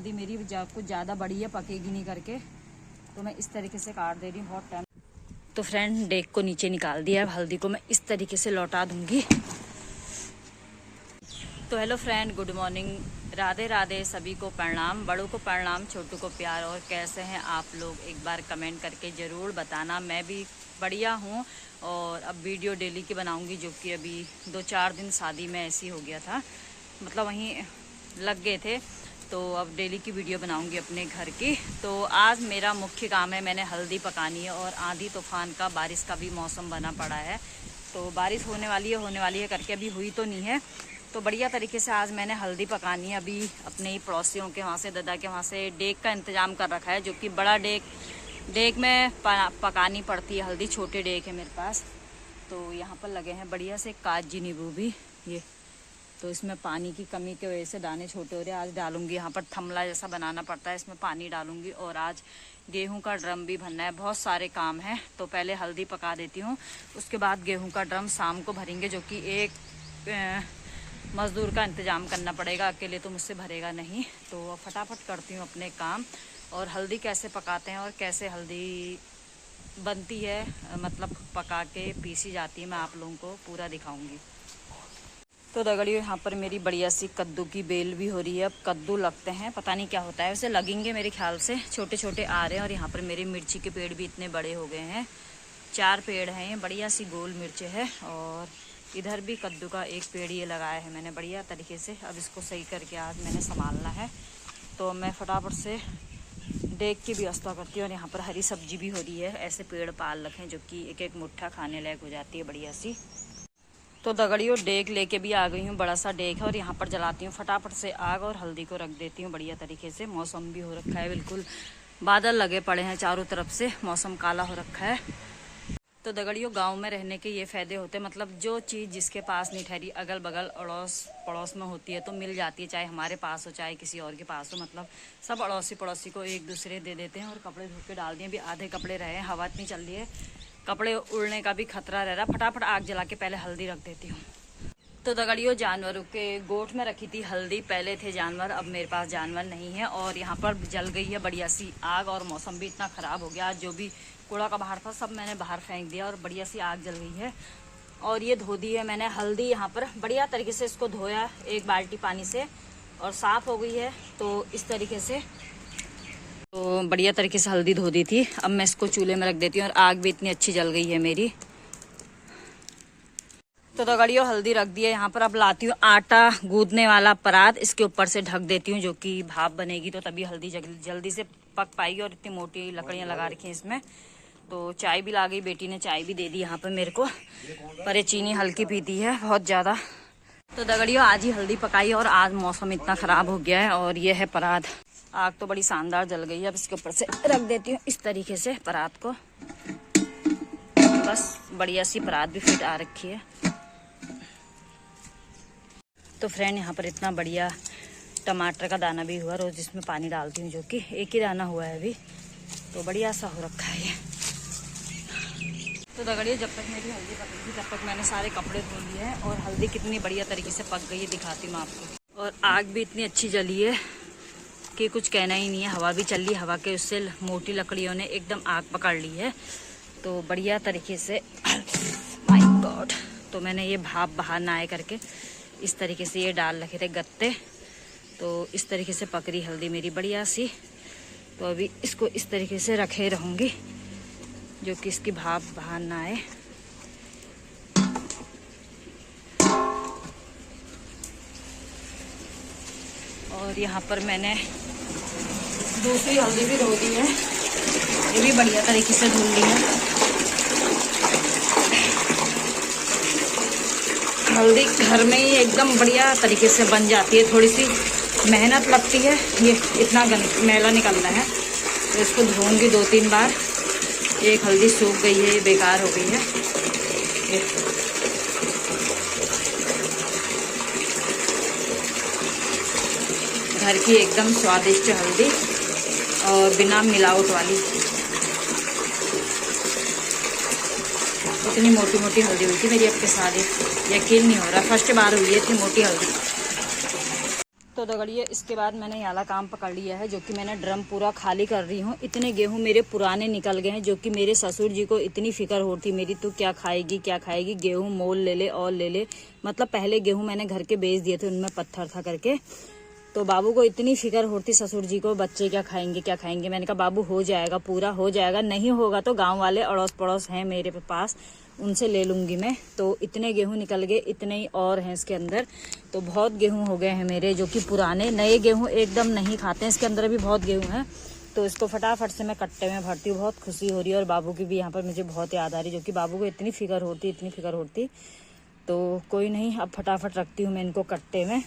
हल्दी मेरी कुछ ज़्यादा बड़ी है, पकेगी नहीं करके, तो मैं इस तरीके से काट दे रही हूँ बहुत टाइम। तो फ्रेंड डेग को नीचे निकाल दिया, अब हल्दी को मैं इस तरीके से लौटा दूंगी। तो hello friend, good morning, Radhe Radhe, सभी को प्रणाम, बड़ों को प्रणाम, छोटों को प्यार। और कैसे हैं आप लोग, एक बार कमेंट करके ज़रूर बताना। मैं भी बढ़िया हूँ और अब वीडियो डेली की बनाऊंगी, जो कि अभी 2-4 दिन शादी में ऐसी हो गया था, मतलब वहीं लग गए थे, तो अब डेली की वीडियो बनाऊंगी अपने घर की। तो आज मेरा मुख्य काम है, मैंने हल्दी पकानी है और आंधी तूफान का, बारिश का भी मौसम बना पड़ा है, तो बारिश होने वाली है करके अभी हुई तो नहीं है। तो बढ़िया तरीके से आज मैंने हल्दी पकानी है। अभी अपने ही पड़ोसियों के वहाँ से, दादा के वहाँ से डेग का इंतज़ाम कर रखा है, जो कि बड़ा डेग में पकानी पड़ती है हल्दी, छोटे डेग है मेरे पास। तो यहाँ पर लगे हैं बढ़िया से काजी नींबू भी, ये तो इसमें पानी की कमी की वजह से दाने छोटे हो रहे हैं। आज डालूंगी, यहाँ पर थमला जैसा बनाना पड़ता है, इसमें पानी डालूंगी। और आज गेहूं का ड्रम भी भरना है, बहुत सारे काम हैं, तो पहले हल्दी पका देती हूँ, उसके बाद गेहूं का ड्रम शाम को भरेंगे, जो कि एक मज़दूर का इंतज़ाम करना पड़ेगा, अकेले तो मुझसे भरेगा नहीं। तो फटाफट करती हूँ अपने काम। और हल्दी कैसे पकाते हैं और कैसे हल्दी बनती है, मतलब पका के पीसी जाती है, मैं आप लोगों को पूरा दिखाऊंगी। तो दगड़ियों, यहाँ पर मेरी बढ़िया सी कद्दू की बेल भी हो रही है। अब कद्दू लगते हैं, पता नहीं क्या होता है, वैसे लगेंगे मेरे ख्याल से, छोटे छोटे आ रहे हैं। और यहाँ पर मेरी मिर्ची के पेड़ भी इतने बड़े हो गए हैं, 4 पेड़ हैं, ये बढ़िया सी गोल मिर्च है। और इधर भी कद्दू का एक पेड़ ये लगाया है मैंने बढ़िया तरीके से। अब इसको सही करके आज मैंने संभालना है, तो मैं फटाफट से डेग की व्यवस्था करती हूँ। और यहाँ पर हरी सब्जी भी हो रही है, ऐसे पेड़ पाल रखे हैं जो कि एक एक मुट्ठा खाने लायक हो जाती है बढ़िया सी। तो दगड़ियों, डेग लेके भी आ गई हूँ, बड़ा सा डेग है, और यहाँ पर जलाती हूँ फटाफट से आग और हल्दी को रख देती हूँ बढ़िया तरीके से। मौसम भी हो रखा है, बिल्कुल बादल लगे पड़े हैं चारों तरफ से, मौसम काला हो रखा है। तो दगड़ियों, गांव में रहने के ये फ़ायदे होते हैं, मतलब जो चीज़ जिसके पास नहीं ठहरी, अगल बगल अड़ोस पड़ोस में होती है तो मिल जाती है, चाहे हमारे पास हो चाहे किसी और के पास हो, मतलब सब अड़ोसी पड़ोसी को एक दूसरे दे देते हैं। और कपड़े धो के डाल दिए, अभी आधे कपड़े रहे हैं, हवा इतनी चल रही है, कपड़े उड़ने का भी खतरा रह रहा। फटाफट आग जला के पहले हल्दी रख देती हूँ। तो दगड़ियों, जानवरों के गोठ में रखी थी हल्दी, पहले थे जानवर, अब मेरे पास जानवर नहीं है। और यहाँ पर जल गई है बढ़िया सी आग, और मौसम भी इतना ख़राब हो गया, जो भी कूड़ा का बाहर था सब मैंने बाहर फेंक दिया, और बढ़िया सी आग जल गई है। और ये धो दी है मैंने हल्दी, यहाँ पर बढ़िया तरीके से इसको धोया 1 बाल्टी पानी से, और साफ़ हो गई है। तो इस तरीके से, तो बढ़िया तरीके से हल्दी धो दी थी। अब मैं इसको चूल्हे में रख देती हूँ, और आग भी इतनी अच्छी जल गई है मेरी। तो दगड़ियों, हल्दी रख दिया यहाँ पर। अब लाती हूँ आटा गूंदने वाला परात, इसके ऊपर से ढक देती हूँ, जो कि भाप बनेगी, तो तभी हल्दी जल्दी से पक पाएगी। और इतनी मोटी लकड़ियाँ लगा रखी हैं इसमें। तो चाय भी ला गई, बेटी ने चाय भी दे दी यहाँ पर मेरे को, पर ये चीनी हल्की पीती है बहुत ज़्यादा। तो दगड़ियों, आज ही हल्दी पकाई, और आज मौसम इतना ख़राब हो गया है। और ये है परात, आग तो बड़ी शानदार जल गई है। अब इसके ऊपर से रख देती हूँ इस तरीके से परात को, बस बढ़िया सी परात भी फिट आ रखी है। तो फ्रेंड, यहाँ पर इतना बढ़िया टमाटर का दाना भी हुआ, रोज़ इसमें पानी डालती हूँ, जो कि एक ही दाना हुआ है अभी, तो बढ़िया सा हो रखा है ये। तो दगड़ियों, जब तक मेरी हल्दी पक गई तब तक मैंने सारे कपड़े धो लिए हैं, और हल्दी कितनी बढ़िया तरीके से पक गई है दिखाती हूँ आपको। और आग भी इतनी अच्छी जली है कि कुछ कहना ही नहीं है, हवा भी चल रही, हवा के उससे मोटी लकड़ियों ने एकदम आग पकड़ ली है, तो बढ़िया तरीके से। माय गॉड, तो मैंने ये भाप बाहर ना आए करके इस तरीके से ये डाल रखे थे गत्ते, तो इस तरीके से पक रही हल्दी मेरी बढ़िया सी। तो अभी इसको इस तरीके से रखे रहूँगी, जो कि इसकी भाप बाहर ना आए। और यहाँ पर मैंने दूसरी हल्दी भी धो दी है, ये भी बढ़िया तरीके से धुल ली है। हल्दी घर में ही एकदम बढ़िया तरीके से बन जाती है, थोड़ी सी मेहनत लगती है, ये इतना मैला निकलना है, तो इसको धोऊंगी 2-3 बार। एक हल्दी सूख गई है, बेकार हो गई है। घर की एकदम स्वादिष्ट हल्दी, और बिना मिलावट वाली। इतनी मोटी मोटी हल्दी हुई थी मेरी अब के साथ, यकीन नहीं हो रहा, फर्स्ट बार हुई है इतनी मोटी हल्दी। तो तो दगड़िए इसके बाद मैंने ये वाला काम पकड़ लिया है, जो कि मैंने ड्रम पूरा खाली कर रही हूँ। इतने गेहूं मेरे पुराने निकल गए हैं, जो कि मेरे ससुर जी को इतनी फिक्र होती मेरी, तो क्या खाएगी क्या खाएगी, गेहूं मोल ले ले और ले ले। मतलब पहले गेहूं मैंने घर के बेच दिए थे, उनमें पत्थर था करके। तो बाबू को इतनी फिक्र होती ससुर जी को, बच्चे क्या खाएंगे क्या खाएंगे। मैंने कहा बाबू हो जाएगा, पूरा हो जाएगा, नहीं होगा तो गाँव वाले अड़ोस पड़ोस हैं मेरे पास, उनसे ले लूंगी मैं। तो इतने गेहूं निकल गए, इतने ही और हैं इसके अंदर। तो बहुत गेहूं हो गए हैं मेरे, जो कि पुराने। नए गेहूं एकदम नहीं खाते हैं, इसके अंदर भी बहुत गेहूं है। तो इसको फटाफट से मैं कट्टे में भरती हूँ। बहुत खुशी हो रही है, और बाबू की भी यहाँ पर मुझे बहुत याद आ रही है, जो कि बाबू को इतनी फिक्र होती इतनी फिक्र होती। तो कोई नहीं, अब फटाफट रखती हूँ मैं इनको कट्टे में।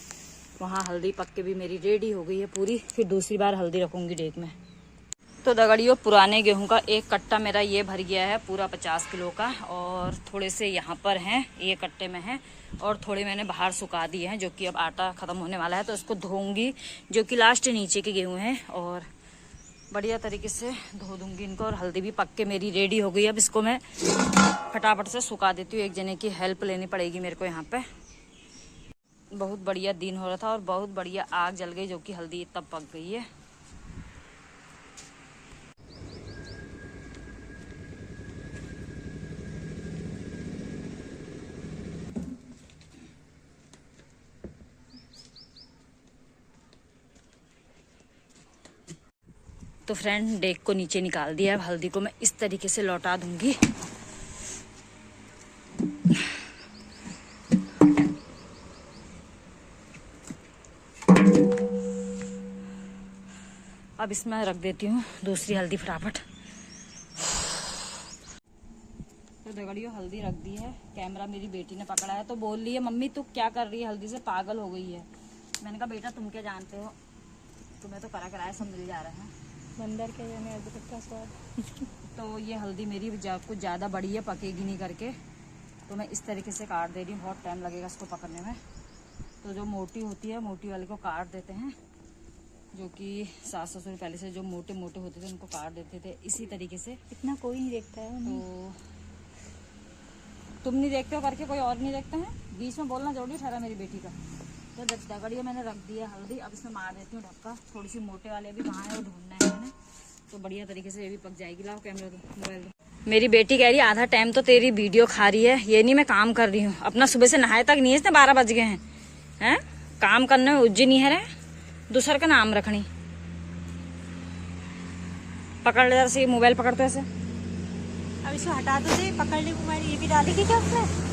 वहाँ हल्दी पक के भी मेरी रेडी हो गई है पूरी, फिर दूसरी बार हल्दी रखूँगी डेक में। तो दगड़ियों पुराने गेहूं का एक कट्टा मेरा ये भर गया है पूरा 50 किलो का, और थोड़े से यहाँ पर हैं, ये कट्टे में हैं, और थोड़े मैंने बाहर सुखा दिए हैं, जो कि अब आटा ख़त्म होने वाला है। तो इसको धोऊंगी, जो कि लास्ट नीचे के गेहूं हैं, और बढ़िया तरीके से धो दूंगी इनको। और हल्दी भी पक के मेरी रेडी हो गई। अब इसको मैं फटाफट से सुखा देती हूँ, एक जने की हेल्प लेनी पड़ेगी मेरे को यहाँ पे। बहुत बढ़िया दिन हो रहा था और बहुत बढ़िया आग जल गई, जो कि हल्दी तब पक गई है। तो फ्रेंड डेक को नीचे निकाल दिया। अब हल्दी को मैं इस तरीके से लौटा दूंगी। अब इसमें रख देती हूँ दूसरी हल्दी फटाफट। तो दगड़ियों हल्दी रख दी है। कैमरा मेरी बेटी ने पकड़ा है, तो बोल रही है मम्मी तू क्या कर रही है, हल्दी से पागल हो गई है। मैंने कहा बेटा तुम क्या जानते हो, तुम्हें तो करा कराया सब मिल जा रहा है, मंदिर के जाने अदरक का स्वाद। तो ये हल्दी मेरी कुछ ज़्यादा बड़ी है, पकेगी नहीं करके, तो मैं इस तरीके से काट दे रही हूँ। बहुत टाइम लगेगा इसको पकड़ने में। तो जो मोटी होती है, मोटी वाले को काट देते हैं, जो कि सास ससुर पहले से जो मोटे मोटे होते थे उनको काट देते थे इसी तरीके से। इतना कोई नहीं देखता है। तो तुम नहीं देखते हो करके कोई और नहीं देखते हैं, बीच में बोलना जरूरी ठहरा मेरी बेटी का। तो दगड़िया मैंने रख दिया हल्दी। अब इसमें मार देती हूँ ढक्का। थोड़ी सी मोटे वाले भी कहाँ है वो ढूंढना है मैंने, तो बढ़िया तरीके से ये भी पक जाएगी। लाओ कैमरा दो, मोबाइल दो। मेरी बेटी कह रही है आधा टाइम तो तेरी वीडियो खा रही है। ये नहीं मैं काम कर रही हूँ अपना, सुबह से नहाए तक नहीं है, इसने 12 बज गए हैं। काम करने में उज्जी नहीं है रे, दूसर का नाम रखनी। पकड़ ले जरा, मोबाइल पकड़ तो ऐसे। अब इसको हटा दो, दे पकड़ ली मोबाइल। ये भी डालेगी क्या उसमें?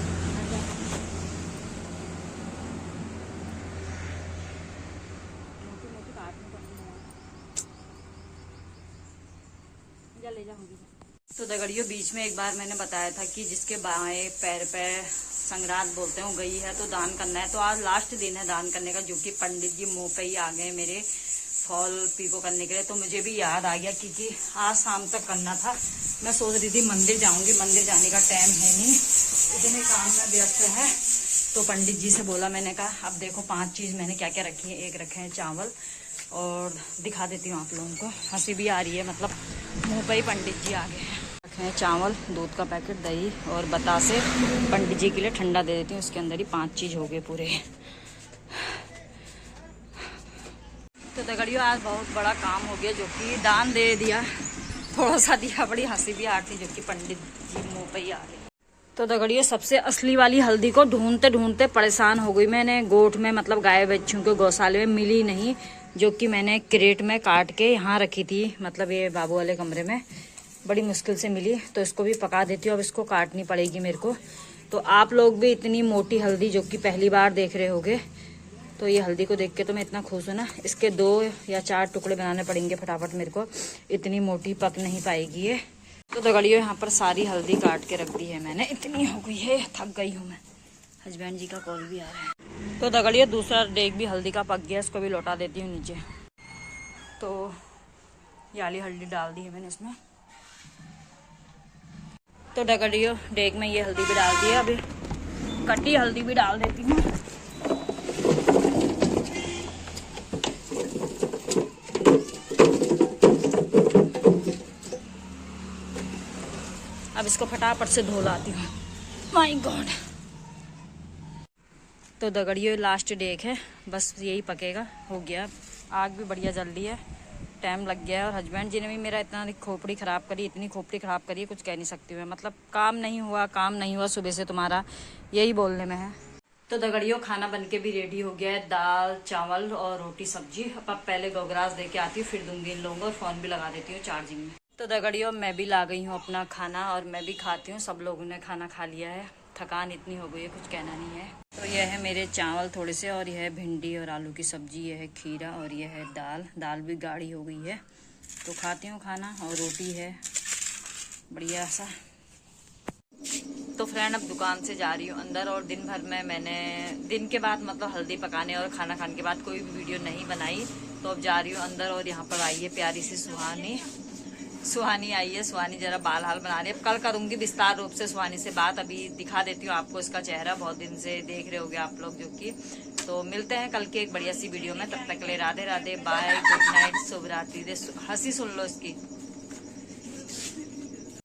तो दगड़ियों बीच में एक बार मैंने बताया था कि जिसके बाएं पैर पे संग्रात बोलते हैं वो गई है, तो दान करना है। तो आज लास्ट दिन है दान करने का, जो कि पंडित जी मुंह पे ही आ गए मेरे फॉल पीको करने के लिए। तो मुझे भी याद आ गया, क्योंकि आज शाम तक करना था। मैं सोच रही थी मंदिर जाऊंगी, मंदिर जाने का टाइम है नहीं, इतने काम में व्यस्त है। तो पंडित जी से बोला, मैंने कहा अब देखो 5 चीज़ मैंने क्या क्या रखी है। एक रखे हैं चावल, और दिखा देती हूँ आप लोगों को, हंसी भी आ रही है, मतलब मुँह पे ही पंडित जी आ गए हैं। रखे हैं चावल, दूध का पैकेट, दही और बतासे। पंडित जी के लिए ठंडा दे देती हूँ, उसके अंदर ही 5 चीज़ हो गए पूरे। तो दगड़ियों आज बहुत बड़ा काम हो गया, जो कि दान दे दिया, थोड़ा सा दिया, बड़ी हंसी भी आ रही, जो कि पंडित जी मुँह पे ही आ गए। तो दगड़ियों सबसे असली वाली हल्दी को ढूंढते ढूंढते परेशान हो गई। मैंने गोठ में, मतलब गाय बच्चों के गौशाले में मिली नहीं, जो कि मैंने क्रेट में काट के यहाँ रखी थी, मतलब ये बाबू वाले कमरे में। बड़ी मुश्किल से मिली, तो इसको भी पका देती हूँ। अब इसको काटनी पड़ेगी मेरे को। तो आप लोग भी इतनी मोटी हल्दी जो कि पहली बार देख रहे होगे, तो ये हल्दी को देख के तो मैं इतना खुश हूँ ना। इसके 2 या 4 टुकड़े बनाने पड़ेंगे फटाफट मेरे को, इतनी मोटी पक नहीं पाएगी ये। तो दगड़ियों यहाँ पर सारी हल्दी काट के रख दी है मैंने, इतनी हो गई है, थक गई हूँ मैं। हस्बैंड जी का कॉल भी आ रहा है। तो दगड़ियों दूसरा डेग भी हल्दी का पक गया, इसको भी लौटा देती हूँ नीचे। तो ये वाली हल्दी डाल दी है मैंने इसमें। तो दगड़ियों डेग में ये हल्दी भी डाल दी है, अभी कटी हल्दी भी डाल देती हूँ। अब इसको फटाफट से धो लाती हूँ। My God. तो दगड़ियों लास्ट डेक है, बस यही पकेगा, हो गया। आग भी बढ़िया जल रही है, टाइम लग गया है। और हस्बैंड जी ने भी मेरा इतना खोपड़ी ख़राब करी, इतनी खोपड़ी ख़राब करी है, कुछ कह नहीं सकती मैं। मतलब काम नहीं हुआ सुबह से तुम्हारा, यही बोलने में है। तो दगड़ियों खाना बनके भी रेडी हो गया है, दाल चावल और रोटी सब्जी। अब पहले गोगरास दे के आती हूँ, फिर दूंगी इन लोगों को, और फ़ोन भी लगा देती हूँ चार्जिंग में। तो दगड़ियों मैं भी ला गई हूँ अपना खाना, और मैं भी खाती हूँ। सब लोगों ने खाना खा लिया है, थकान इतनी हो गई है कुछ कहना नहीं है। तो यह है मेरे चावल थोड़े से, और यह है भिंडी और आलू की सब्जी, यह है खीरा, और यह है दाल भी गाढ़ी हो गई है। तो खाती हूँ खाना, और रोटी है बढ़िया सा। तो फ्रेंड अब दुकान से जा रही हूँ अंदर, और दिन भर में मैंने दिन के बाद मतलब हल्दी पकाने और खाना खाने के बाद कोई भी वीडियो नहीं बनाई। तो अब जा रही हूँ अंदर, और यहाँ पर आई है प्यारी सी सुहानी आई है। सुहानी जरा बाल हाल बना रही है। अब कल करूँगी विस्तार रूप से सुहानी से बात, अभी दिखा देती हूँ आपको इसका चेहरा, बहुत दिन से देख रहे होगे आप लोग जो कि। तो मिलते हैं कल की एक बढ़िया सी वीडियो में, तब तक के लिए Radhe Radhe, bye, good night, शुभ रात्रि। हंसी सुन लो इसकी।